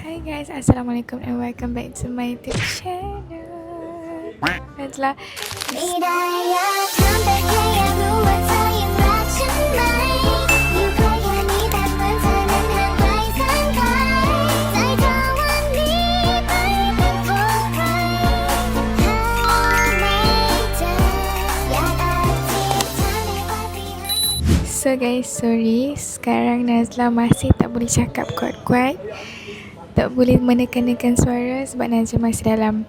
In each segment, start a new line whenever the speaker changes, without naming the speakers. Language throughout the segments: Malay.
Hi guys, Assalamualaikum and welcome back to my YouTube channel. Najlah. So guys, sorry, sekarang Nazlah masih tak boleh cakap kuat-kuat, tak boleh menekan-nekan suara sebab Nazlah masih dalam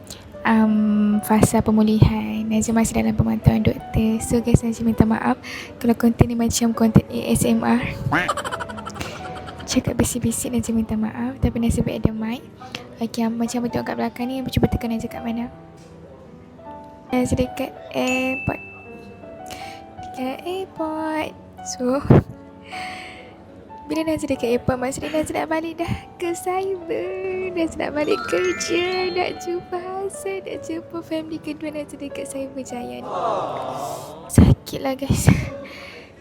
fasa pemulihan. Nazlah masih dalam pemantauan doktor. So guys, Nazlah minta maaf kalau konten ni macam konten ASMR. Cakap bisik-bisik, Nazlah minta maaf. Tapi Nazlah baik ada mic. Okay, macam betul kat belakang ni, cuba tekan Nazlah kat mana. Nazlah dekat airport. Dekat airport. So bila Nazlah dekat airport, maksudnya Nazlah nak balik dah ke cyber. Nazlah nak balik kerja, nak jumpa Hasan, nak jumpa family kedua Nazlah dekat Cyber Giant. Sakit lah guys.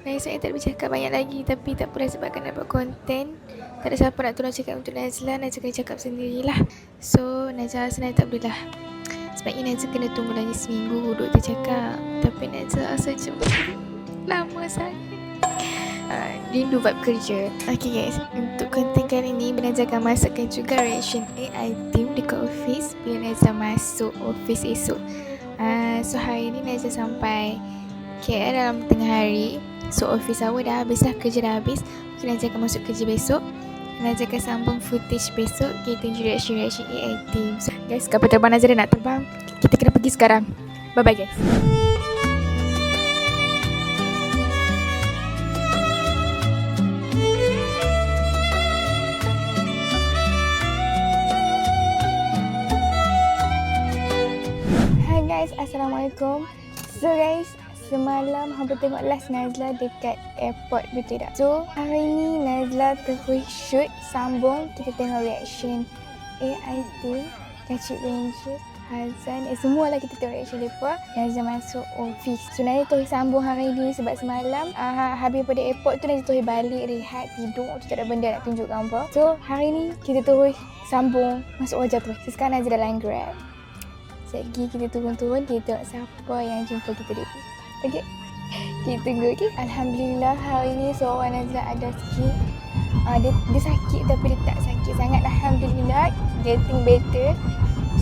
Nazlah tak boleh cakap banyak lagi, tapi tak apalah sebab kan dapat konten. Tak ada siapa nak tolong cakap untuk Nazlah, Nazlah kena cakap sendirilah. So Nazlah rasa Nazlah tak boleh lah. Sebabnya Nazlah kena tunggu lagi seminggu doktor cakap. Tapi Nazlah rasa macam lama sangat. Rindu vibe kerja. Okay guys, untuk konten kali ni Nazlah akan masukkan juga reaction AI team dekat office bila Nazlah masuk office esok. So hari ni Nazlah sampai KL dalam tengah hari. So office hour dah habis lah, kerja dah habis. So Nazlah akan masuk kerja besok. Nazlah akan sambung footage besok. Kita tunjuk reaction AI team. So guys, kapal terbang Nazlah dah nak terbang. Kita kena pergi sekarang. Bye bye guys. Guys, Assalamualaikum. So guys, semalam hampa tengok last Nazlah dekat airport, betul tak? So hari ni Nazlah terus shoot sambung. Kita tengok reaction AI team, Kacik Rangers, Hazan, semualah kita tengok reaction mereka. Nazlah masuk office. So Nazlah terus sambung hari ni sebab semalam habis pada airport tu Nazlah terus balik rehat, tidur tu tak ada benda nak tunjuk gambar. So hari ni kita terus sambung masuk wajah terus. So sekarang Nazlah dah line Grab. Sekejap kita turun-turun, kita tengok siapa yang jumpa kita dulu. Okay, kita tunggu. Okay, Alhamdulillah hari ni suara Nazlah ada sikit. Dia sakit tapi dia tak sakit sangat. Alhamdulillah, getting better.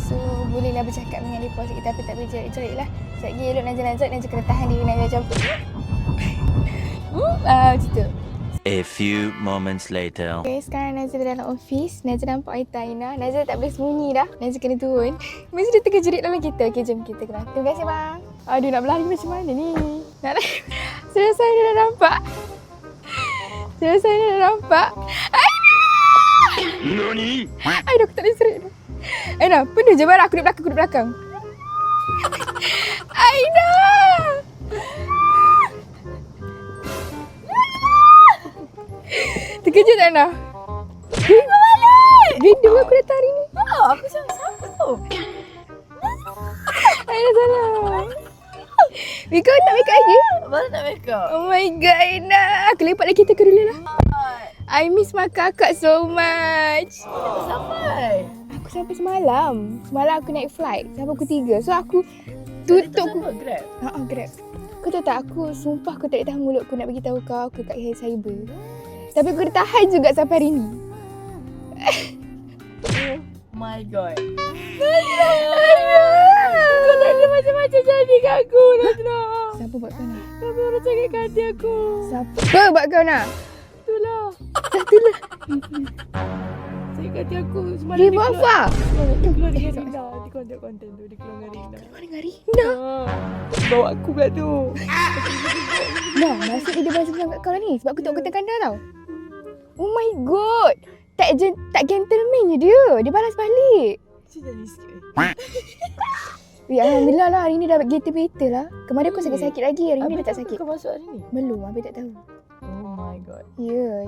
So bolehlah bercakap dengan mereka sikit tapi tak boleh jerit-jerit lah. Sekejap lagi elok Nazlah kena tahan diri Nazlah campur. Macam tu.
A few moments later.
Okay, sekarang Nazlah dalam office. Nazlah nampak Aita Aina. Nazlah tak boleh sembunyi dah. Nazlah kena turun. Mesti dia tengah jerit dalam kereta. Okay, jom kita keluar. Terima kasih bang. Aduh, nak berlari macam mana ni? Nak lari. Selesai dia dah nampak. Selesai dia dah nampak. Aina!
Nani?
Aina, aku tak boleh serik dah. Aina, penuh je barang. Aku duduk belakang. Aina! Terkejut tak Ana? Rindu balik! Rindu aku datang hari ni.
Aku siapa tu?
Aina salah. Mika nak make up lagi?
Baru nak make up.
Oh my god Aina. Aku lepak lagi kita ke dulu lah. I miss my kakak so much.
Aku sampai.
Aku sampai semalam. Semalam aku naik flight sampai pukul 3. So aku tutup
Sama Grab.
Grab. Kau tahu tak, aku sumpah aku tak boleh tahan mulut aku nak bagi tahu kau aku kat cyber. Tapi aku dah tahan juga sampai hari ni.
Oh my god.
Kau tak ada macam-macam jadi kat aku, Nazlah. Siapa buat kau nak?
Siapa orang cakap kat hati aku?
Siapa buat kau nak?
Itulah.
Itulah.
Cakap kat hati aku semalam
Dia buat apa?
Dia keluar dengan Rina. Di konten tu dia keluar dengan Rina.
Keluar dengan Rina?
Bawa aku kat tu.
Nah, maksud dia balas dendam kat kau lah ni. Sebab aku tak kata kandar tau. Oh my god. Tak gentleman je dia. Dia balas balik.
Cik jadi sikit.
Ya, Alhamdulillah lah hari ni dah better lah. Kemarin aku sakit-sakit lagi. Hari ni dah tak sakit.
Kau masuk hari ni?
Belum, Habis tak tahu.
Oh my god.
Ya.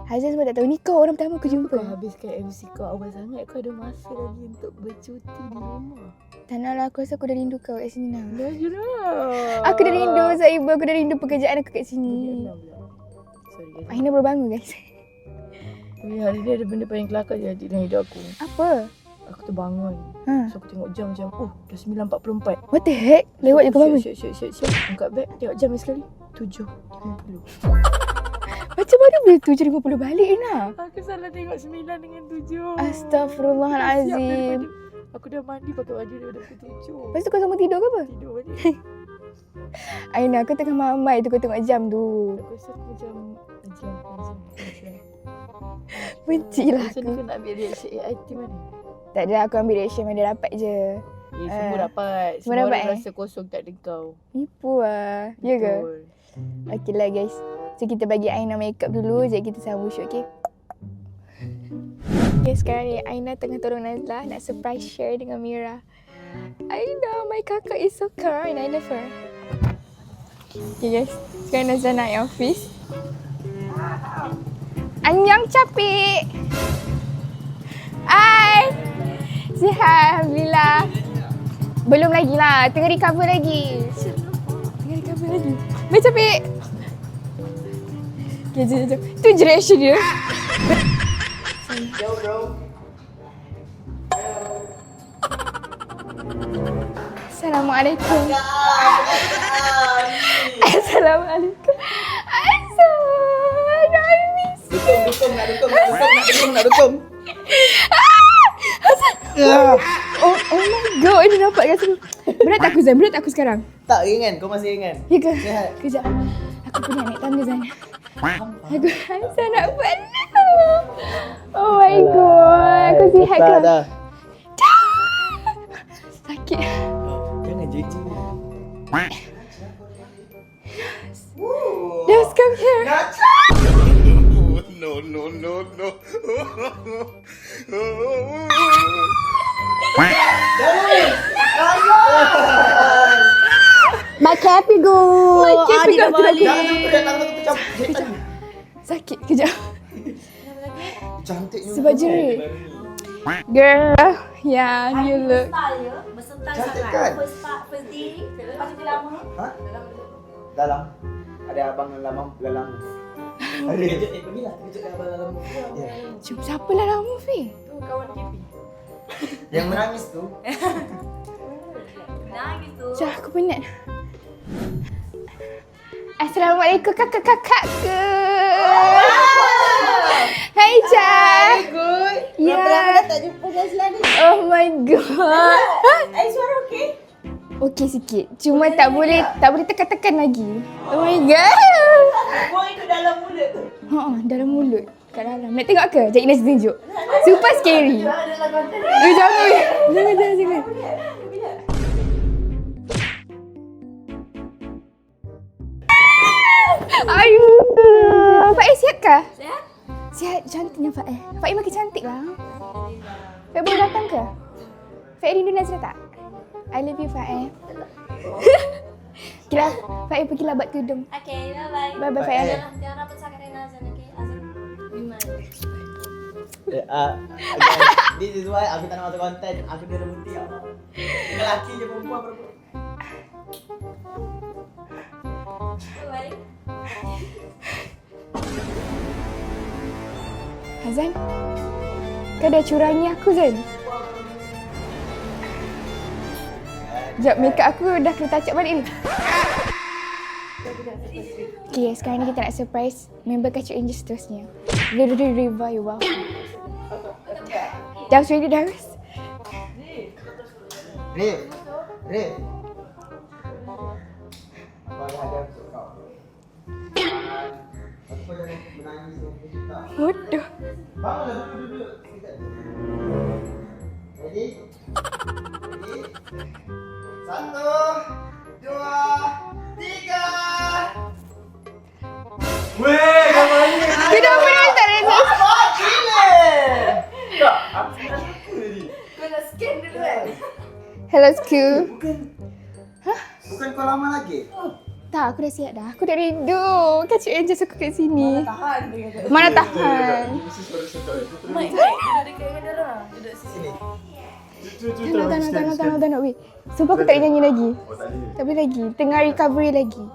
Hazan semua tak tahu. Ni kau orang pertama aku jumpa.
Kau habiskan MC kau awal sangat. Kau ada masa lagi untuk bercuti di rumah.
Tak nak lah, aku rasa aku dah rindu kau kat sini nak.
Dah je lah.
Aku dah rindu Saiba, aku dah rindu pekerjaan aku kat sini.
Sorry guys.
Aina baru bangun guys.
Hari ni ada benda paling kelakar jadi dalam hidup aku.
Apa?
Aku terbangun.
Ha.
So aku tengok jam macam, oh dah 9.44.
What the heck? Lewat je kau bangun.
Siap. Angkat beg, tengok jam sekali. 7.50.
Macam mana boleh 7.50 balik Ina?
Aku salah tengok 9 dengan 7.
Astaghfirullahalazim.
Aku dah mandi pakai baju daripada pukul 7.
Lepas tu kau sama tidur ke apa?
Tidur balik.
Aina, aku tengah mamai tu kau tengok jam tu.
Aku rasa aku macam jam.
Benci lah
Macam ni
aku.
kau nak ambil reaction AIT mana?
Tak ada, aku ambil reaction mana dapat je.
Semua dapat.
semua
Semua
dapat,
orang rasa kosong tak ada kau.
Nipu lah. Ya ke?
Betul.
Okay lah guys. So kita bagi Aina make up dulu. Sekejap kita sambung shoot, okay? Okay, sekarang ni Aina tengah tolong Nazlah nak surprise share dengan Mira. Aina, my kakak is so kind. I love her. Okay guys, sekarang Nazlah naik office. Annyeong capik. Hai. Sihat, Alhamdulillah. Belum lagi lah, tengah recover lagi. Mai capik. Okay, jom. Tu je reaction dia.
Yo bro.
Assalamualaikum. Assalamualaikum.
Nak dukung.
Oh my god, ini nampak kat sini. Berat tak aku Zan? Berat tak aku sekarang?
Tak ringan, kau masih ringan.
Ya ke?
Sihat.
Kejap. Aku penat naik tangga Zan. Aku rasa nak penuh. Oh my god. Aku sihat ke?
Dah.
Sakit.
Jangan jijik.
Just come here.
No.
My happy go.
Sakit
Dah
balik.
Kejap.
Sakit. Kejap.
Cantiknya.
Sebab jerit. Girl, yeah, you look.
Cantik kan? Ha? Dalam. Ada abang lalang. Ada. Pergilah. Kejap abang lalang. Ya.
Cuma siapa lah lama, Fi?
Tu kawan KP.
Yang menangis tu.
Cah, aku penat. Assalamualaikum kakak-kakakku. Hai Cah.
Good.
Ya.
Tak jumpa Nazlah ni.
Oh my god.
Suara okey?
Okey sikit. Cuma tak boleh tekan-tekan lagi. Oh my god.
Buang itu dalam mulut tu.
Dalam mulut. Kat dalam. Nak tengok ke? Sekejap Ines tunjuk. Super scary.
Dalam konten.
Jangan. Ayuh. Faik sihat kah? Sihat, cantiknya Faik. Faik makin cantik lah. Faik boleh datang ke? Faik rindu Nazrah tak? I love you Faik. Kira Faik pergilah buat tudung.
Okay, bye-bye.
Bye-bye Faik.
Jangan rapat sangat dengan Azan, okay? Azan, gimana?
This is why aku tak nak masuk konten. Aku dia rebuti apa. Lelaki je perempuan.
Bye-bye.
Azan, kau dah curangi aku Zan. Sekejap, make up aku dah kena touch up balik ni. Okay, sekarang ni kita nak surprise member Kacuk Angel seterusnya. Riva, you wow. Dah ready dah guys?
Re. Apa ada untuk kau? Aku jangan menangis kita.
Bodoh.
Bangunlah dulu. Ready? 1, 2, 3. Weh, gambar ni.
Kita pernah tak rasa.
Gila. Tak, aku dah tadi.
Kau nak scan dulu kan?
Hello school.
Bukan kau lama lagi?
Tak, aku dah siap dah. Aku dah rindu. Kacuk Angel aku kat sini.
Tahan dia kata.
Mana tahan?
Mike, duduk dekat dengan dia orang. Duduk sini.
Tak nak. Wait. Sumpah aku tak boleh nyanyi lagi. Tak boleh lagi. Tengah recovery lagi.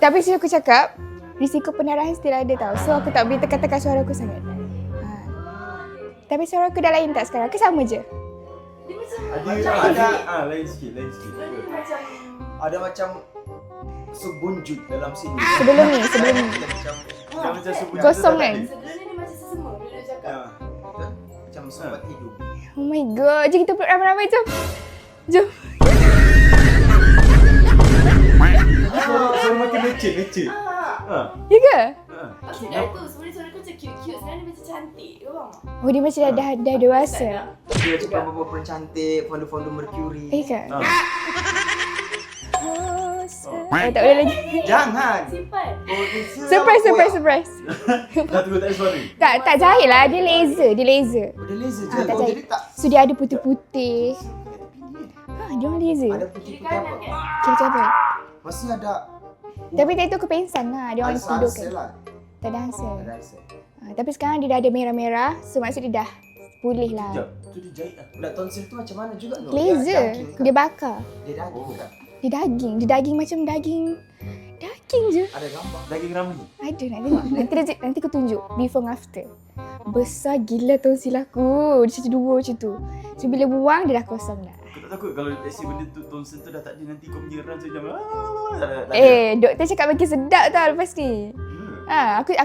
Tapi sebelum aku cakap, risiko pendarahan still ada tau. So aku tak boleh tekan-tekan suara aku sangat. Tapi suara aku dah lain tak sekarang? Ke sama je?
Lain sikit. Ada macam sebunjut dalam sini.
Sebelum ni.
Macam sebunjut
Kosong kan?
Sebelum ni dia macam sesama bila dia cakap.
Macam sobat hidup.
Oh my god. Jom kita peluk ramai-ramai jom. Jom.
Suara makin leceh.
Ya ke?
Okay, dah tu sebenarnya suara kau macam cute-cute. Sekarang dia macam cantik. Kau faham tak?
Oh dia macam dah dewasa.
Dia macam perempuan cantik, fondu-fondu Mercury.
Ke? Tak boleh lagi.
Jangan.
Simpan.
Surprise.
Dah tunggu tak ada suara.
Tak jahit lah. Dia laser.
Dia laser je.
Tak
Oh,
jahit.
jadi tak.
So dia ada putih-putih. Dia orang laser.
Ada putih-putih apa?
Okay, macam apa?
Maksudnya ada.
Tapi tadi tu aku pengsan lah. Dia orang tidur kan.
Lah.
Tak ada hansel.
Ada hansel.
Tapi sekarang dia dah ada merah-merah. So maksud dia dah pulih lah.
Sekejap. Tu dia jahit lah. Budak tonsil tu macam mana juga tu?
Laser.
Dia
Dia bakar.
Dia daging kan?
Dia daging. Dia daging macam daging je.
Ada gambar.
Daging ramli.
Ada nak tengok. Nanti aku tunjuk. Before and after. Besar gila tonsil aku. Dia macam dua macam tu. So bila buang dia dah kosong dah.
Aku tak takut kalau benda tu tonsil tu dah tak ada nanti kau punya run sejam.
Doktor cakap makin sedap tau lepas ni.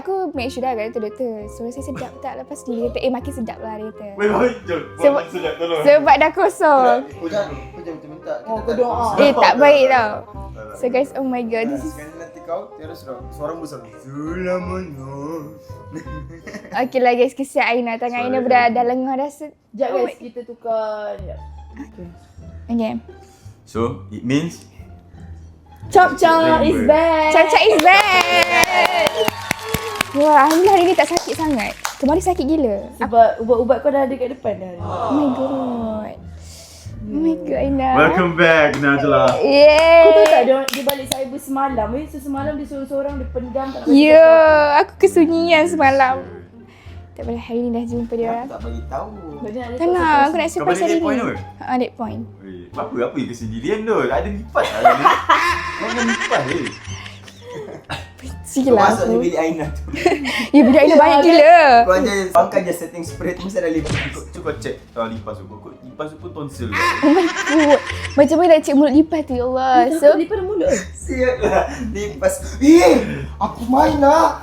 Aku make sure dah kata doktor. Suara saya sedap tak lepas ni. Dia kata makin sedap lah dia kata.
Wait, jom.
Sebab-
Sedap tolong.
Sebab dah kosong.
Kau jangan minta.
Kau doa.
Tak baik tau. So guys, oh my god, this is...
Sekali nanti kau terus suara besar. Sulamono.
Okay lah guys, kesian Aina. Tangan Aina dah lengah dah
Sekejap guys, kita tukar.
Okay.
So, it means
Chop is back.
Caca is back. Wah, alhamdulillah hari ni tak sakit sangat. Kemarin sakit gila.
Sebab ubat-ubat kau dah ada kat depan dah.
Oh my god. Oh my god, Aina.
welcome back Najla.
Kau tahu
Yeay.
tak dia balik cyber semalam. So semalam dia seorang-seorang dia pendam tak nak bagi
Ya, aku kesunyian semalam. Tak apalah, hari ni dah jumpa dia orang.
Tak bagi tahu.
tahu.
Tak nak, aku nak
Kau
surprise
balik
hari
8 point
ni.
tu?
Date point.
Weh, apa yang kesendirian tu? Ada lipas lah. Kau nak lipas je.
Sikit lah
Masuk di
aku.
bilik Aina tu.
Ya, budak Aina banyak gila.
Kau aja bangkai je setting spray tu mesti ada lipas.
Cuba check lipas tu. Lipas tu pun tonsil.
Oh my god. Macam mana nak cek mulut lipas tu, ya Allah. So,
Lipat mulut.
Siap lah lipas. Aku main lah.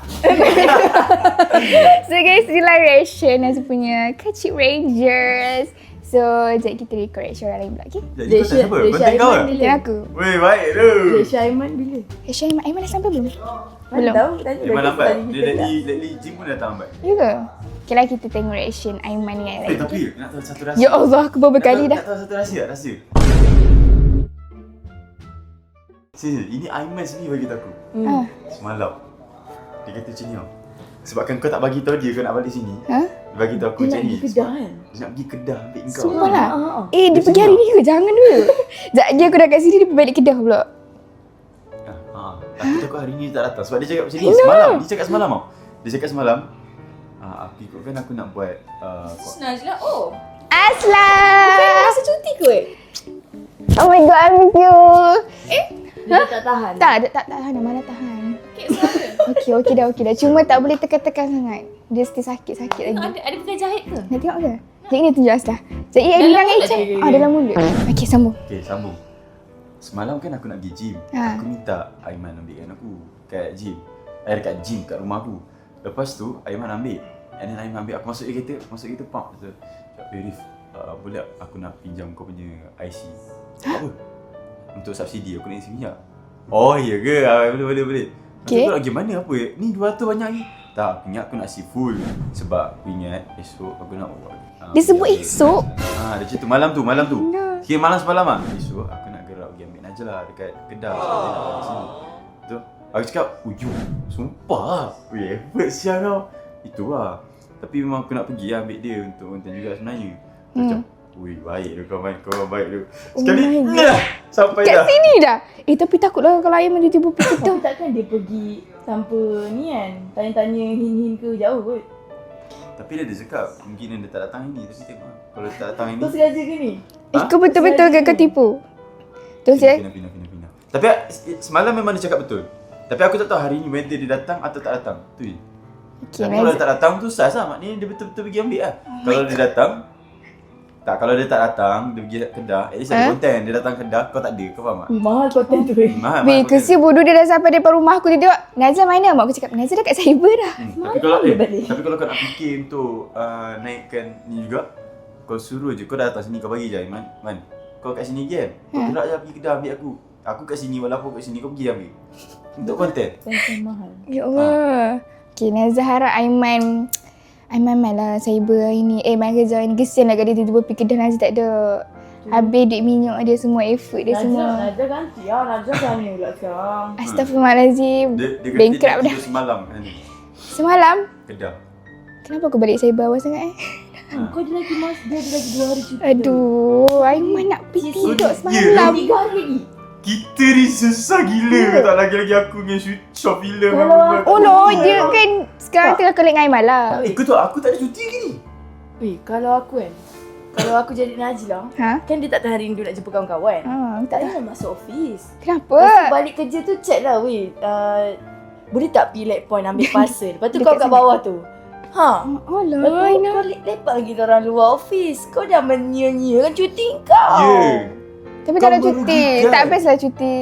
so guys, inilah reaction Nazul punya Kecil Rangers. So, sekejap kita record reaction orang lain pula, okay?
Jadi kau tak siapa? Konten kau ke?
Dan aku.
Weh, baik tu.
Resha Aiman bila?
Reaction Aiman dah sampai belum?
Mana tahu tadi
Aiman lambat.
tadi
Dia
kita
dari gym pun datang lambat.
Ya ke? Okay lah, kita tengok reaction Aiman dengan yang lain.
Tapi nak tahu satu rahsia.
Ya Allah, aku beberapa kali dah.
Nak tahu satu rahsia. Sini, ini Aiman sendiri bagi aku. Semalam. Dia kata macam ni tau. Sebabkan kau tak bagi tahu dia kau nak balik sini. Dia bagi tahu aku
Dia
macam
nak
ni.
pergi Kedah kan?
Dia nak pergi Kedah ambil kau.
Sumpah lah.
Ah.
Dia pergi hari ni ke? Jangan dulu. Sekejap lagi aku dah kat sini, dia balik Kedah pula.
Aku takut hari ni dia tak datang. Sebab dia cakap macam ni semalam. Dia cakap semalam tau. Dia cakap semalam. Aku ikutkan aku nak buat
Najla, oh.
Aslam!
Rasa cuti ke?
Oh my god, I miss you.
Dia tak tahan.
Tak tahan. Mana tahan.
Kek suara.
Okey dah. Cuma tak boleh tekan-tekan sangat. Dia still sakit-sakit lagi.
Ada pakai jahit ke?
Nak tengok ke? Sekejap ni tunjuk Aslah. Sekejap ni bilang Aicha. Dalam mulut. Okey, sambung.
Okay, sambung. Semalam kan aku nak pergi gym. Aku minta Aiman ambilkan aku kat gym. Dekat gym kat rumah aku. Lepas tu Aiman ambil. And then Aiman ambil. Aku masuk kereta pump. So, Rif, boleh aku nak pinjam kau punya IC. Apa? Untuk subsidi aku nak isi minyak. Oh iya ke? Boleh.
Okay.
Aku nak pergi mana apa? Ni 200 banyak ni. Tak, aku ingat aku nak isi full. Sebab aku ingat esok aku nak buat.
Dia sebut esok?
Dia cerita malam tu.
No.
Kira malam semalam lah. Esok aku nak gerak pergi ambil Najla dekat Kedah. Sebab dia nak balik sini. Tu, aku cakap, sumpah lah. Weh, effort siang kau. Itu lah. Tapi memang aku nak pergi lah ambil dia untuk konten juga sebenarnya. Macam, baik tu kau baik tu. Sekali,
Oh my God.
sampai
Kat
dah.
sini dah. Tapi takutlah kalau Aiman tiba-tiba pergi Kedah.
Tapi takkan dia pergi tanpa ni kan? Tanya-tanya hin-hin ke jauh kot.
Tapi dia ada cakap, mungkin dia tak datang ini. Tapi tengok lah. Kalau dia tak datang ini,
Kau sengaja ke ni?
Kau betul-betul ke kau tipu? Terus je.
Pindah. Tapi semalam memang dia cakap betul. Tapi aku tak tahu hari ni whether dia datang atau tak datang. Tu je.
Okay,
Tapi kalau dia tak datang tu sas lah. Maknanya dia betul-betul pergi ambil lah. Kalau dia datang, kalau dia tak datang, dia pergi Kedah, at least ada konten. Dia datang Kedah, kau tak ada, kau faham tak?
Mahal konten tu
Mahal
Weh,
konten.
kesian bodoh dia dah sampai depan rumah aku. Dia tengok, Nazla mana? Mak aku cakap, Nazla dekat cyber dah.
Tapi kalau kau nak fikir untuk naikkan ni juga, kau suruh je, kau dah datang sini, kau bagi je Aiman. Man, kau kat sini je kan? Kau gerak je pergi Kedah ambil aku. Aku kat sini, walaupun kat sini, kau pergi ambil. Untuk konten.
Konten mahal.
Ya Allah. Okay, Nazla harap Aiman main lah cyber hari ni. Main kerja hari ni. Kesian lah dia tiba-tiba pergi Kedah. Nazla tak ada. Habis duit minyak dia semua, effort dia semua.
Najah ganti lah. Najah gani pula sekarang.
Astaghfirullahalazim.
Dia kata
Bankrupt
dia
dah.
tidur semalam kan ni.
Semalam?
Kedah.
Kenapa aku balik cyber awal sangat
Kau ada lagi dia ada lagi 2 hari cuti.
Aduh, Aiman nak pergi tidur
Ya.
semalam.
3 hari lagi.
Kita ni susah gila. Tak lagi-lagi aku dengan short film.
Oh no, dia kan sekarang tengah collect dengan Aiman lah.
Kau tahu aku tak ada cuti ke ni?
Kalau aku kan, kalau aku jadi Najla, kan dia tak tahu hari ni dia nak jumpa kawan-kawan. Tak payah masuk office.
Kenapa?
Lepas tu balik kerja tu check lah weh. Boleh tak pergi leg point ambil parcel. Lepas tu kau
Dekat
kat
sana.
bawah tu.
Oh
Lepas
lah,
tu
Aina.
kau lepak lagi orang luar office. Kau dah menyia-nyia kan cuti kau.
Ya.
Tapi
Kau
tak nak cuti.
merugikan.
Tak best lah cuti.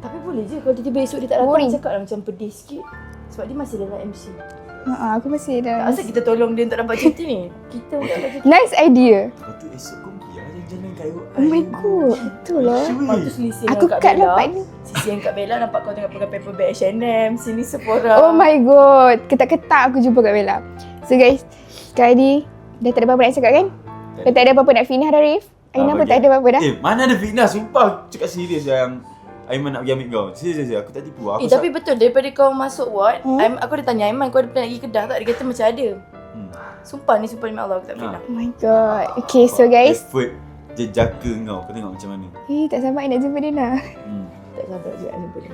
Tapi boleh je kalau tiba-tiba esok dia tak datang.
Boring.
Cakap lah macam pedih sikit. Sebab dia masih dalam MC.
Aku masih
Tak
dah.
asal kita tolong dia untuk dapat cuti ni. Kita pun tak dapat cuti.
Nice idea.
Lepas tu esok kau pergi lah jalan-jalan kat Eropa.
Oh my god, betul lah.
Lepas tu selisih
Aku
dengan Kak
cut
Bella.
dapat ni.
Sisi yang Kak Bella nampak kau tengah pakai paper bag H&M. Sini Sephora.
Oh my god, ketak-ketak aku jumpa Kak Bella. So guys, sekarang ni dah tak ada apa-apa nak cakap kan? Dah tak ada apa-apa nak Fina dah Rif. Aina pun tak ada apa-apa dah.
Mana ada fitnah, sumpah. Cakap serius yang Aiman nak pergi ambil kau. Serius, aku tak tipu. Aku
tapi betul daripada kau masuk ward, aku dah tanya Aiman kau ada plan pergi Kedah tak? Dia kata macam ada. Sumpah ni demi Allah aku tak pernah.
Oh my god. Okay, so guys.
effort je jaga kau. Kau tengok macam mana.
Tak sabar nak jumpa dia nak.
Tak sabar juga nak jumpa dia.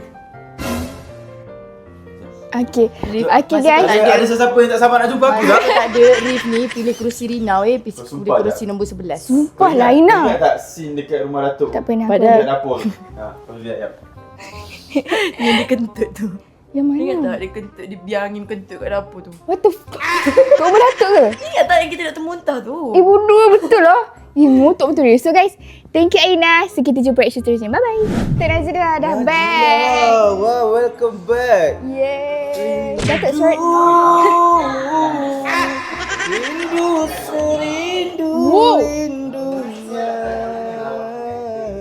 Okay.
Rif,
Okay
masa
guys.
tak ada-
Ada sesiapa yang tak sabar nak jumpa aku tak?
Masa tak ada Rif ni pilih kerusi Rina pilih
sumpah
kerusi nombor 11.
Sumpah lah Aina.
Ingat tak scene dekat rumah Datuk?
Tak pernah.
Padahal-
Dekat dapur. Kau lihat ya.
Yang dia kentut tu.
Yang mana?
Ingat tak dia kentut, dia biar angin kentut kat dapur tu.
What the Kau beratuk ke?
Ingat tak yang kita nak termuntah tu?
Bodoh betul lah. Motok betul dia. So guys, thank you Aina. So kita jumpa action seterusnya. Bye-bye. Tok Nazira dah back.
Wow, welcome back.
Yeay. Datuk short.
Rindu serindu
Wow.
rindunya.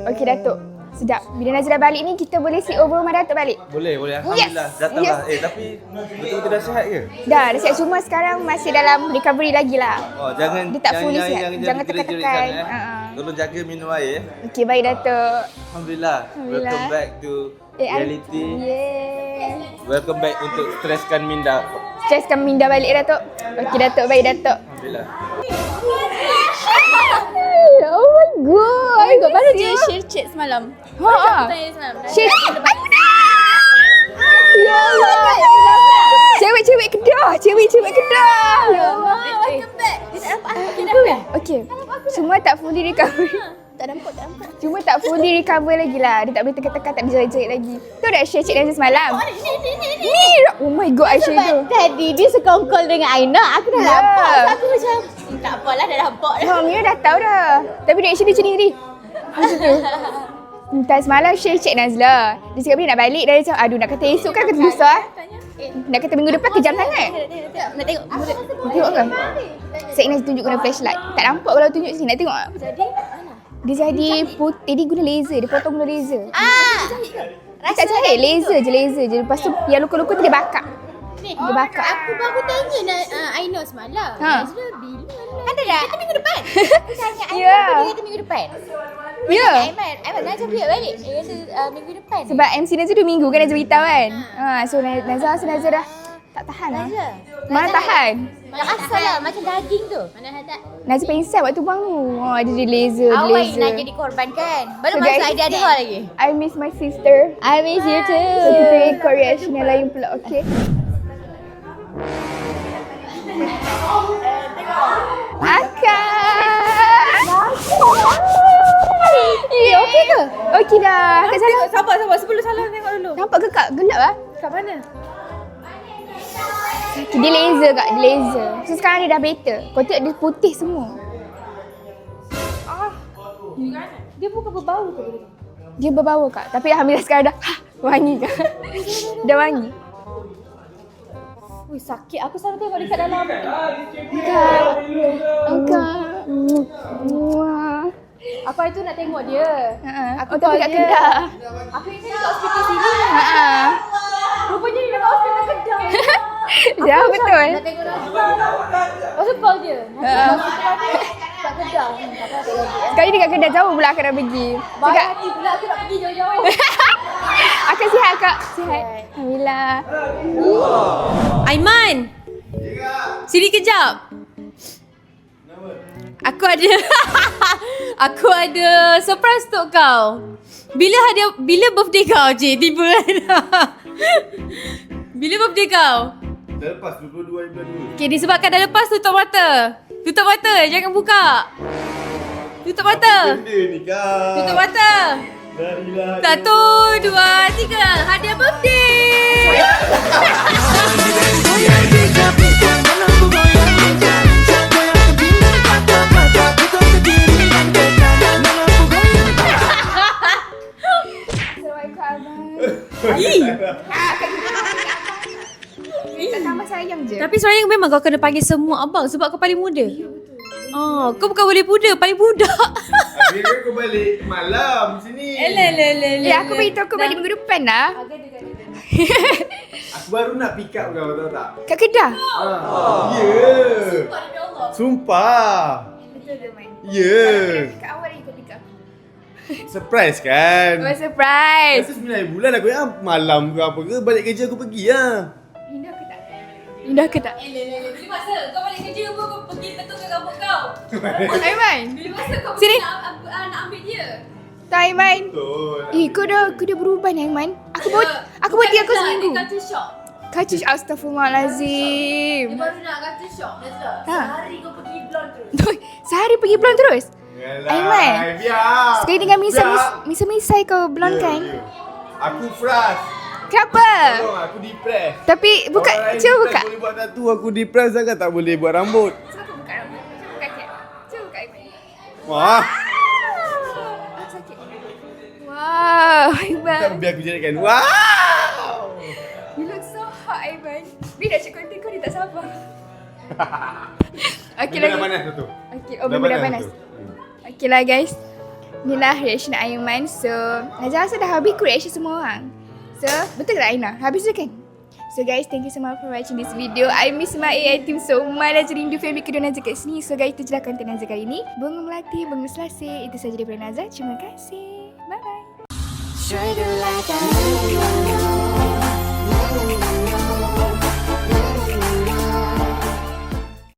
Okay Datuk. Sedap. Bila Nazira balik ni, kita boleh sleep over rumah Datuk balik.
Boleh, alhamdulillah. Datanglah. Tapi betul-betul dah sihat ke?
Dah sihat. Cuma sekarang masih dalam recovery lagi lah.
Oh, jangan
Dia tak fully sihat. Jangan
jerit-jerit
tekan-tekan.
sana, Tolong jaga minum air.
Okay, baik Datuk.
Alhamdulillah. Welcome back to reality.
Yeay.
Welcome back untuk streskan minda.
Streskan minda balik Datuk. Okay Datuk, baik Datuk.
Alhamdulillah.
Oh my god.
Baru je share chat semalam.
Ha.
Tanya semalam.
Shit. Ya Allah. Cewek-cewek Kedah. Cewek-cewek Kedah. Ya Allah.
Welcome back. Dia tak nampak aku dah.
Okay. Cuma tak fully recover.
Tak nampak.
Cuma tak fully recover lagi lah. Dia tak boleh tekan-tekan, tak boleh jerit-jerit lagi. Tu dah share cik Nazir semalam. Ni. Oh my god, eyeshadow.
Tadi dia sekongkol dengan Aina. Aku dah
Ya.
nampak. So aku macam tak apalah dah nampak dah.
Oh, Mira dah tahu dah. Tapi reaction dia macam ni tadi. Macam tu. Entah semalam share cik Nazla. Dia cakap bila nak balik. Dia macam, aduh nak kata esok kan kata lusa. Nak kata minggu depan kejam sangat.
Nak tengok.
Nak tengok ke? Cik Nazla tunjuk guna flashlight. Tak nampak kalau tunjuk sini. Nak tengok tak?
Jadi
Dia jadi putih. Dia guna laser. Dia potong guna laser. Dia tak cahaya. Laser je. Lepas tu yang luka-luka tu dia bakar. Dia bakar.
aku baru tanya Aina semalam. Nazla bila? Kan dah. Kata minggu depan. Aku tanya Aina
Ya.
dia kata minggu depan.
Ya.
Aiman Nazla bila balik? Dia kata minggu depan.
Sebab MC Nazla 2 minggu kan Nazla beritahu kan. So Nazla dah tak tahan lah. Mana tahan?
Malah asal lah macam daging tu. Mana tak?
Nazla pengsan waktu buang tu. Dia di laser.
Awak nak jadi korban kan? Baru
So,
masa
guys,
idea ada lagi.
I miss my sister.
I miss you too.
So kita ikut reaction yang lain pula, okay? Akak! Okey ke? Okey dah. Kak Salah.
Sabar sebelum salah tengok dulu.
Nampak ke Kak? Gelap lah.
kat mana?
Dia laser kak, dia laser. So sekarang dia dah better. Kau tengok dia putih semua.
Dia bukan berbau ke?
Dia berbau kak. Tapi alhamdulillah sekarang dah wangi kak. Dah wangi.
Ui, sakit. Aku selalu tengok dekat dalam.
Engkau. Wah.
Aku hari tu nak tengok dia.
Aku tapi kat Kedah.
Aku ingat dekat hospital sini. Rupanya dia dekat hospital Kedah.
Ya betul.
Nak tengok Najla. Lepas tu call dia. Kat Kedah.
Sekali dekat Kedah jauh pula aku nak pergi.
Baik hati pula aku nak pergi jauh-jauh.
Akan sihat kak. Sihat. Alhamdulillah.
Aiman. Sini kejap. Aku ada surprise untuk kau. Bila birthday kau je tiba kan? Bila birthday kau?
Dah lepas 22 hari bulan 2.
Okay, disebabkan dah lepas tutup mata. Tutup mata, jangan buka. Tutup mata.
Benda ni kak.
Tutup mata.
La ilaha
1, 2, 3. Hadiah birthday.
Tak tambah sayang je.
Tapi sayang memang kau kena panggil semua abang sebab kau paling muda. Oh, kau bukan boleh muda, paling budak.
Akhirnya kau balik malam sini.
Aku beritahu kau balik minggu depan lah.
Aku baru nak pick up kau, tahu tak?
Kat Kedah.
Ya. Sumpah.
Betul dia main.
Ya.
Kat awal lagi kau pick up.
Surprise kan?
Oh surprise.
Rasa 9 bulan aku malam ke apa ke balik kerja aku pergi lah.
Indah ke tak? Indah ke tak?
Bila masa kau balik kerja pun kau pergi betulkan rambut kau.
Aiman.
Bila masa kau
Sini.
nak ambil dia.
Tak Aiman.
Betul.
Kau dah berubah ni Aiman. Aku buat dia kau seminggu.
Dia kata shock.
Kacau astagfirullahalazim.
Dia baru nak kata shock. Najla.
Ha.
Sehari kau pergi blonde terus.
Sehari pergi blonde terus?
Yalah,
Aiman.
biar.
Sekali dengan
Biar.
misai kau blonde
Ya,
kan?
ya. Aku frust.
Kenapa?
Tolong aku depress.
Tapi buka,
Orang lain
cuba
depress
buka.
boleh buat tattoo, aku depress sangat tak boleh buat rambut.
Cuba kau buka rambut. Cuba buka kat. Cuba buka Aiman.
Wah.
Sakit. Wow,
Tak
Aiman.
biar aku jadikan. Wow.
You look so hot Aiman. Bila nak cek konten kau dia tak sabar. Okay
Benda dah
lagi.
panas tu.
Okay, benda dah panas.
tu.
Okay lah guys. Inilah reaction Aiman. So, Najla rasa dah habis kot reaction semua orang. So, betul tak Aina? Habis tu kan? So guys, thank you so much for watching this video. I miss my AI team so much. Najla rindu family kedua Najla kat sini. So guys, itu je lah konten Najla kali ni. Bunga melati, bunga selasih. Itu saja daripada Najla. Terima kasih. Bye-bye.